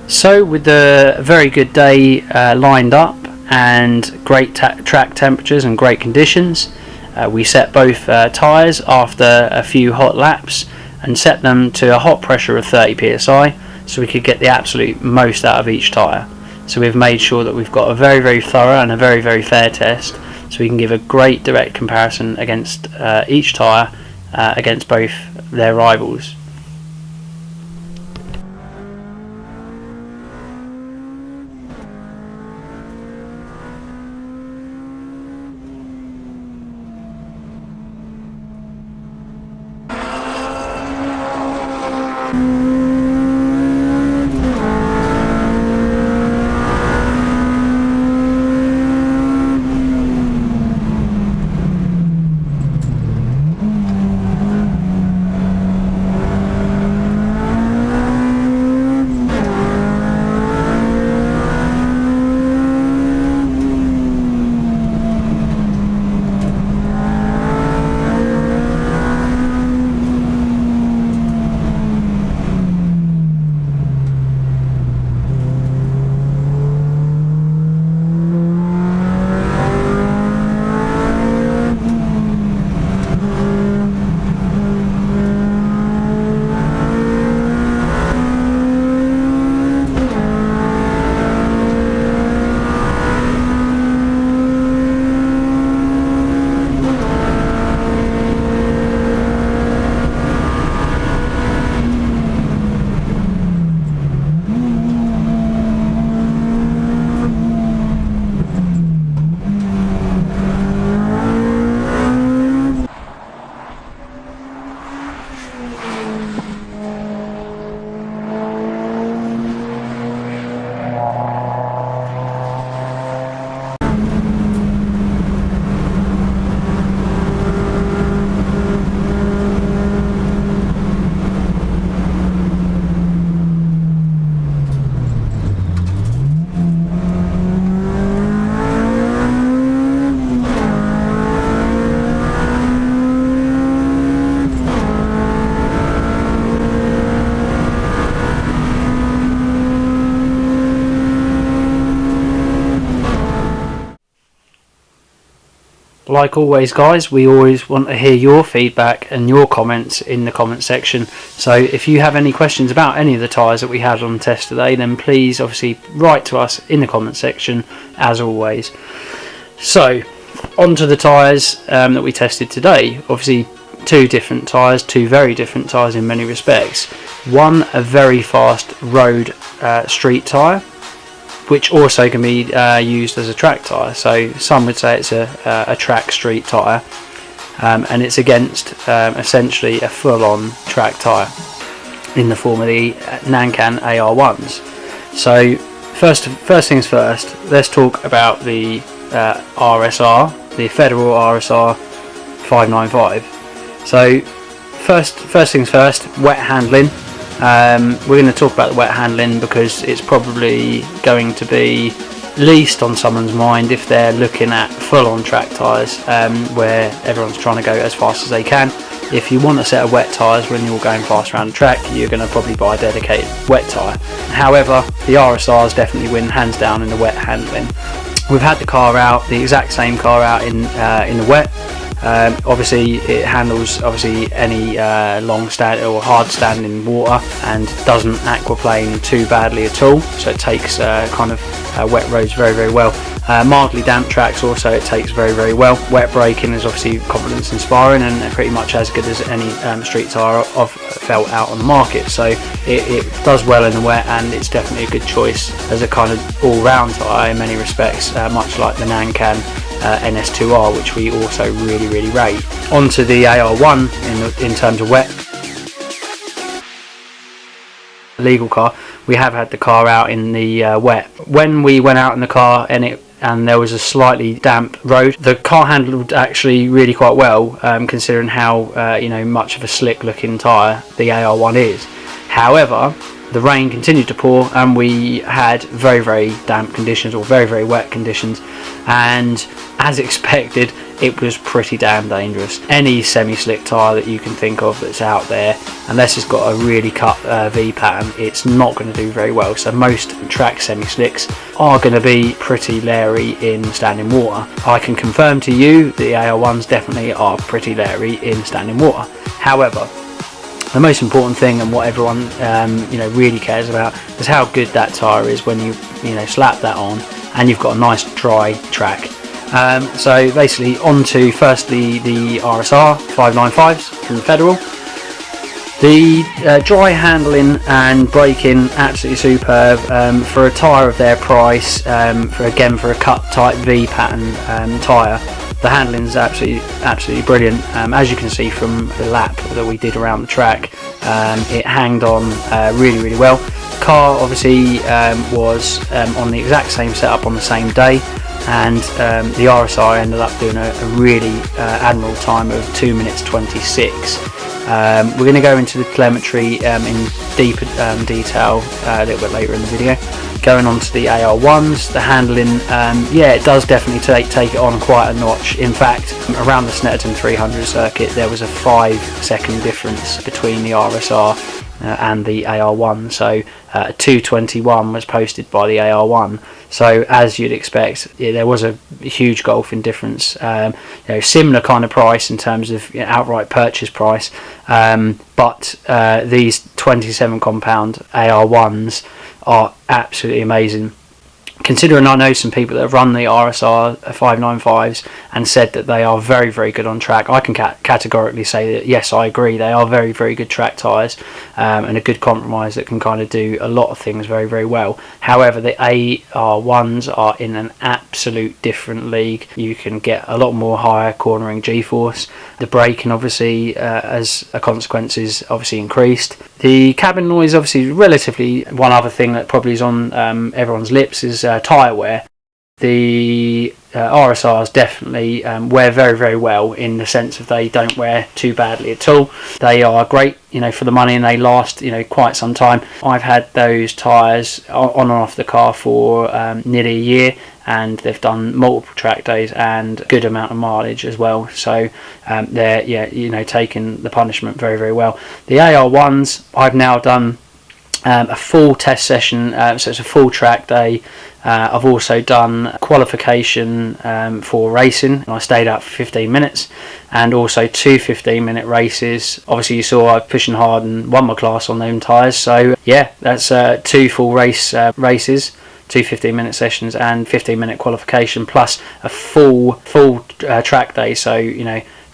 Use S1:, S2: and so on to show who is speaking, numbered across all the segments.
S1: So with a very good day lined up and great track temperatures and great conditions, we set both tyres after a few hot laps and set them to a hot pressure of 30 psi so we could get the absolute most out of each tyre. So we've made sure that we've got a very thorough and a very fair test so we can give a great direct comparison against each tyre against both their rivals. Like always guys, we always want to hear your feedback and your comments in the comment section, so if you have any questions about any of the tyres that we had on the test today, then please obviously write to us in the comment section as always. So onto the tyres that we tested today. Obviously two different tyres, two very different tyres in many respects. One, a very fast road street tyre, which also can be used as a track tyre. So some would say it's a track street tyre, and it's against essentially a full-on track tyre in the form of the Nankang AR-1s. So first things first, let's talk about the RS-R, the Federal RS-R 595. So first things first, wet handling. We're going to talk about the wet handling because it's probably going to be least on someone's mind if they're looking at full-on track tyres, where everyone's trying to go as fast as they can. If you want a set of wet tyres when you're going fast around the track, you're going to probably buy a dedicated wet tyre. However, the RS-Rs definitely win hands down in the wet handling. We've had the car out, the exact same car out in the wet. Obviously it handles any long stand or hard standing water and doesn't aquaplane too badly at all, so it takes kind of wet roads very well. Mildly damp tracks also it takes very well. Wet braking is obviously confidence inspiring and pretty much as good as any street tyre I've felt out on the market, so it does well in the wet and it's definitely a good choice as a kind of all-round tyre in many respects, much like the Nankang NS2R, which we also really rate. Onto the AR1 in terms of wet. Legal car, we have had the car out in the wet. When we went out in the car and there was a slightly damp road, the car handled actually really quite well, considering how much of a slick looking tyre the AR1 is. However, the rain continued to pour, and we had very, very damp conditions, or very, very wet conditions, and as expected, it was pretty damn dangerous. Any semi-slick tyre that you can think of that's out there, unless it's got a really cut V pattern, it's not going to do very well. So most track semi-slicks are going to be pretty leery in standing water. I can confirm to you the AR1s definitely are pretty leery in standing water. However, the most important thing, and what everyone really cares about, is how good that tyre is when you slap that on and you've got a nice dry track. So basically, onto firstly the RS-R 595s from Federal. The dry handling and braking, absolutely superb for a tyre of their price. For a cut type V pattern tyre, the handling is absolutely brilliant. As you can see from the lap that we did around the track, it hanged on really well. The car obviously was on the exact same setup on the same day, and the RS-R ended up doing a really admirable time of 2 minutes 26. We're going to go into the telemetry in deeper detail a little bit later in the video. Going on to the AR1s, the handling, it does definitely take it on quite a notch. In fact, around the Snetterton 300 circuit, there was a 5-second difference between the RS-R and the AR1. So 2:21 was posted by the AR1. So as you'd expect, there was a huge gulf in difference. Similar kind of price in terms of outright purchase price, but these 27 compound AR1s are absolutely amazing. Considering I know some people that have run the RS-R 595s and said that they are very, very good on track, I can categorically say that yes, I agree, they are very, very good track tyres, and a good compromise that can kind of do a lot of things very, very well. However, the AR1s are in an absolute different league. You can get a lot more higher cornering G-force. The braking obviously as a consequence is obviously increased. The cabin noise obviously relatively, one other thing that probably is on everyone's lips is tyre wear. The RS-Rs definitely wear very, very well, in the sense of they don't wear too badly at all. They are great, for the money, and they last, quite some time. I've had those tyres on and off the car for nearly a year, and they've done multiple track days and a good amount of mileage as well. So they're taking the punishment very, very well. The AR1s, I've now done a full test session, so it's a full track day. I've also done qualification for racing, and I stayed out for 15 minutes, and also 2 15-minute races. Obviously you saw I was pushing hard and won my class on them tyres, so yeah, that's 2 full races, 2 15-minute sessions and 15-minute qualification, plus a full track day. So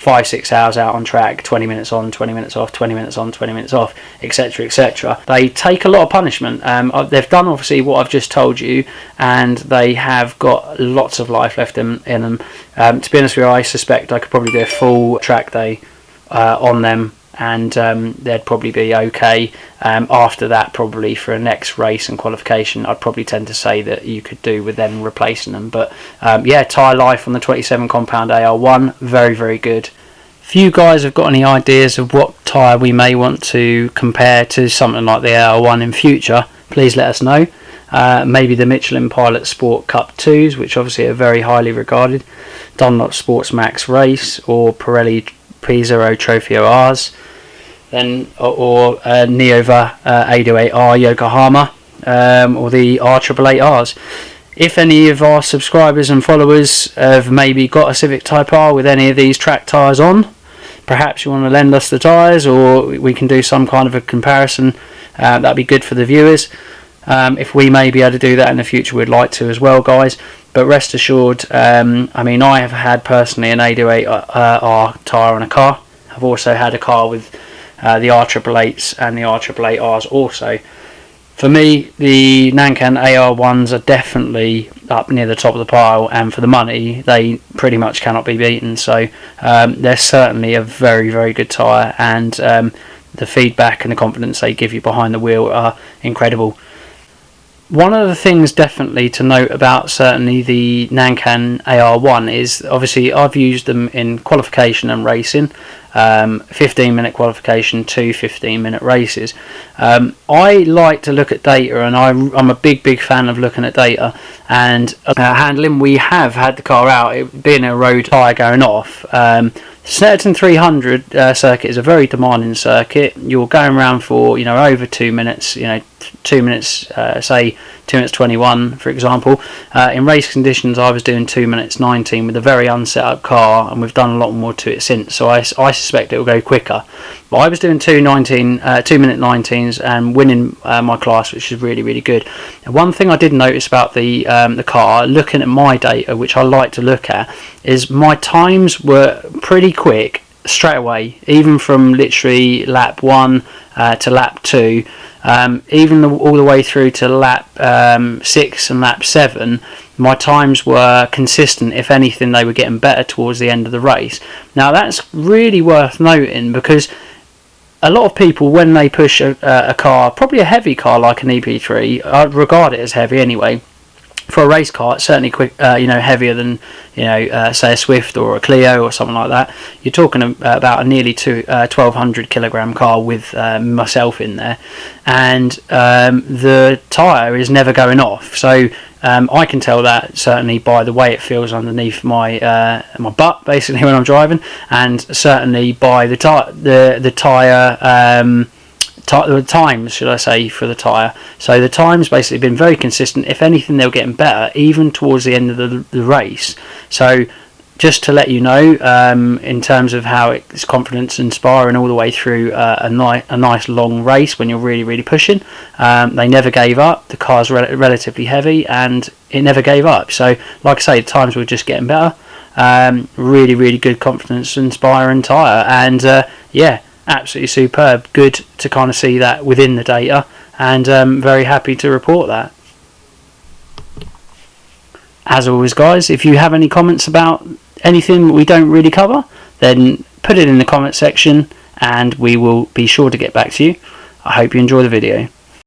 S1: 5-6 hours out on track, 20 minutes on, 20 minutes off, 20 minutes on, 20 minutes off, etc, etc. They take a lot of punishment. They've done obviously what I've just told you, and they have got lots of life left in them. To be honest with you, I suspect I could probably do a full track day on them, and they'd probably be okay. After that, probably for a next race and qualification, I'd probably tend to say that you could do with them replacing them. But tyre life on the 27 compound AR1, very, very good. If you guys have got any ideas of what tyre we may want to compare to something like the AR1 in future, please let us know. Maybe the Michelin Pilot Sport Cup 2s, which obviously are very highly regarded, Dunlop Sports Max Race, or Pirelli P0 Trofeo Rs, then or Neova 808R Yokohama, or the R888Rs. If any of our subscribers and followers have maybe got a Civic Type R with any of these track tyres on, perhaps you want to lend us the tyres, or we can do some kind of a comparison. That'd be good for the viewers. If we may be able to do that in the future, we'd like to as well, guys. But rest assured, I have had personally an 808R tyre on a car. I've also had a car with the R888s and the R888Rs also. For me, the Nankang AR-1s are definitely up near the top of the pile, and for the money, they pretty much cannot be beaten. So they're certainly a very, very good tyre, and the feedback and the confidence they give you behind the wheel are incredible. One of the things definitely to note about certainly the Nankang AR-1 is obviously I've used them in qualification and racing, 15-minute qualification to 15-minute races. I like to look at data, and I'm a big fan of looking at data. And handling, we have had the car out, it being a road tyre going off. Snetterton 300 circuit is a very demanding circuit. You're going around for over 2 minutes, 2 minutes, say 2 minutes 21 for example. In race conditions I was doing 2 minutes 19 with a very unset up car, and we've done a lot more to it since, so I suspect it will go quicker. But I was doing 2 minute 19s and winning my class, which is really good. And one thing I did notice about the car, looking at my data, which I like to look at, is my times were pretty quick straight away, even from literally lap 1 to lap 2, even all the way through to lap 6 and lap 7. My times were consistent. If anything, they were getting better towards the end of the race. Now that's really worth noting, because a lot of people, when they push a car, probably a heavy car like an EP3, I'd regard it as heavy anyway. For a race car, it's certainly quick, heavier than say a Swift or a Clio or something like that. You're talking about a nearly 1200 kilogram car with myself in there, and the tyre is never going off. So I can tell that certainly by the way it feels underneath my my butt, basically, when I'm driving, and certainly by the tyre. The times, should I say, for the tyre. So the times basically been very consistent. If anything, they were getting better even towards the end of the race. So just to let you know, in terms of how it's confidence inspiring all the way through a nice long race when you're really pushing. They never gave up. The car's relatively heavy and it never gave up. So like I say, the times were just getting better. Really good confidence inspiring tyre, and yeah, absolutely superb. Good to kind of see that within the data, and very happy to report that. As always guys, if you have any comments about anything we don't really cover, then put it in the comment section and we will be sure to get back to you. I hope you enjoy the video.